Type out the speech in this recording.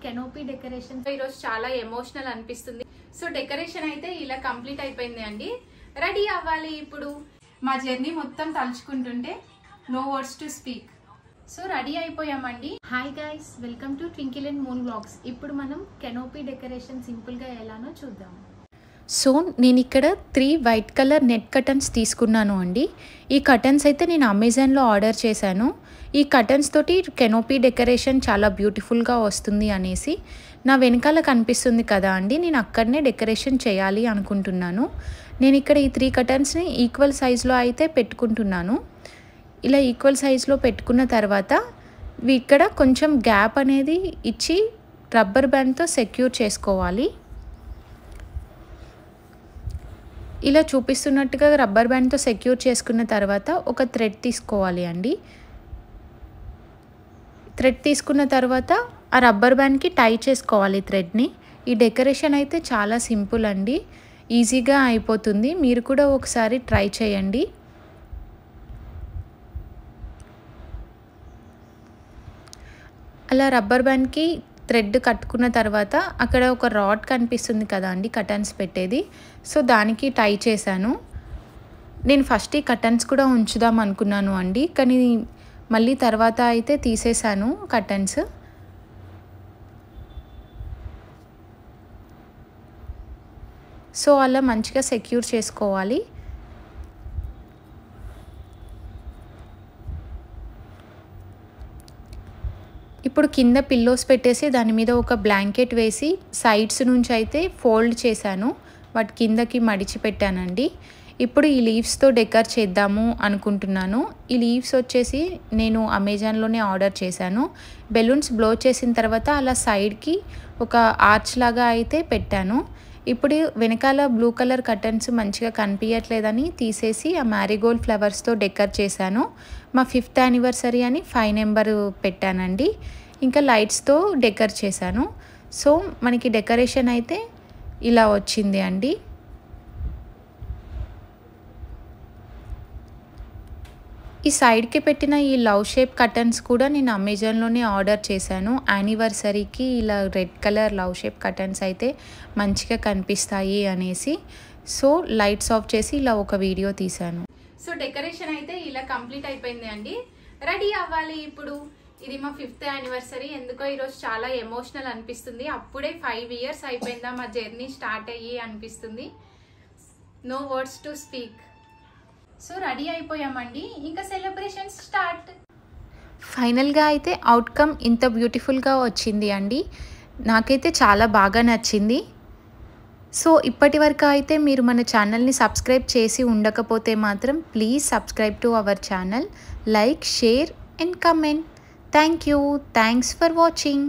Canopy decoration ఈ రోజు చాలా ఎమోషనల్ అనిపిస్తుంది. సో డెకరేషన్ అయితే ఇలా కంప్లీట్ అయిపోయింది అండి. రెడీ అవ్వాలి ఇప్పుడు. మా జర్నీ మొత్తం తలుచుకుంటుంటే no words to speak. So ready అయిపోయామండి. Hi guys, welcome to Twinkle and Moon vlogs. ఇప్పుడు మనం కెనోపీ డెకరేషన్ సింపుల్ గా ఎలానో చూద్దాం. సో నేను ఇక్కడ 3 వైట్ కలర్ నెట్ కర్టన్స్ తీసుకున్నాను అండి. ఈ కర్టన్స్ అయితే నేను అమెజాన్లో ఆర్డర్ చేశాను. ఈ కర్టన్స్ తోటి కెనోపీ డెకరేషన్ చాలా బ్యూటిఫుల్గా వస్తుంది అనేసి నా వెనకాల కనిపిస్తుంది కదా అండి, నేను అక్కడనే డెకరేషన్ చేయాలి అనుకుంటున్నాను. నేను ఇక్కడ ఈ 3 కర్టన్స్ని ఈక్వల్ సైజులో అయితే పెట్టుకుంటున్నాను. ఇలా ఈక్వల్ సైజులో పెట్టుకున్న తర్వాత ఇక్కడ కొంచెం గ్యాప్ అనేది ఇచ్చి రబ్బర్ బ్యాండ్తో సెక్యూర్ చేసుకోవాలి. ఇలా చూపిస్తున్నట్టుగా రబ్బర్ బ్యాండ్తో సెక్యూర్ చేసుకున్న తర్వాత ఒక థ్రెడ్ తీసుకోవాలి అండి. థ్రెడ్ తీసుకున్న తర్వాత ఆ రబ్బర్ బ్యాండ్కి టై చేసుకోవాలి థ్రెడ్ని. ఈ డెకరేషన్ అయితే చాలా సింపుల్ అండి, ఈజీగా అయిపోతుంది. మీరు కూడా ఒకసారి ట్రై చేయండి. అలా రబ్బర్ బ్యాండ్కి థ్రెడ్ కట్టుకున్న తర్వాత అక్కడ ఒక రాడ్ కనిపిస్తుంది కదా అండి కర్టన్స్ పెట్టేది, సో దానికి టై చేశాను. నేను ఫస్ట్ ఈ కర్టన్స్ కూడా ఉంచుదాం అనుకున్నాను అండి, కానీ మళ్ళీ తర్వాత అయితే తీసేశాను కర్టన్స్. సో అలా మంచిగా సెక్యూర్ చేసుకోవాలి. ఇప్పుడు కింద పిల్లోస్ పెట్టేసి దాని మీద ఒక బ్లాంకెట్ వేసి సైడ్స్ నుంచి అయితే ఫోల్డ్ చేశాను, వాటి కిందకి మడిచి పెట్టానండి. ఇప్పుడు ఈ లీవ్స్తో డెకర్ చేద్దాము అనుకుంటున్నాను. ఈ లీవ్స్ వచ్చేసి నేను అమెజాన్లోనే ఆర్డర్ చేశాను. బెలూన్స్ బ్లో చేసిన తర్వాత అలా సైడ్కి ఒక ఆర్చ్ లాగా అయితే పెట్టాను. ఇప్పుడు వెనకాల బ్లూ కలర్ కర్టన్స్ మంచిగా కనిపించట్లేదని తీసేసి ఆ మ్యారీగోల్డ్ ఫ్లవర్స్తో డెకర్ చేశాను. మా 5th యానివర్సరీ అని 5 నెంబర్ పెట్టానండి. ఇంకా లైట్స్తో డెకర్ చేశాను. సో మనకి డెకరేషన్ అయితే ఇలా వచ్చింది అండి. ఈ సైడ్కి పెట్టిన ఈ లవ్ షేప్ కర్టన్స్ కూడా నేను అమెజాన్లోనే ఆర్డర్ చేశాను. యానివర్సరీకి ఇలా red colour love shape curtains అయితే మంచిగా కనిపిస్తాయి అనేసి. సో లైట్స్ ఆఫ్ చేసి ఇలా ఒక వీడియో తీశాను. సో డెకరేషన్ అయితే ఇలా కంప్లీట్ అయిపోయింది అండి. రెడీ అవ్వాలి ఇప్పుడు. ఇది మా 5th యానివర్సరీ. ఎందుకో ఈరోజు చాలా ఎమోషనల్ అనిపిస్తుంది. అప్పుడే 5 ఇయర్స్ అయిపోయిందా మా జర్నీ స్టార్ట్ అయ్యి అనిపిస్తుంది. No words to speak. So ready అయిపోయామండి, ఇంకా సెలబ్రేషన్ స్టార్ట్. ఫైనల్గా అయితే అవుట్కమ్ ఇంత బ్యూటిఫుల్గా వచ్చింది అండి. నాకైతే చాలా బాగా నచ్చింది. సో ఇప్పటి వరకు అయితే మీరు మన ఛానల్ని సబ్స్క్రైబ్ చేసి ఉండకపోతే మాత్రం please subscribe to our channel, like, share and comment. Thank you. Thanks for watching.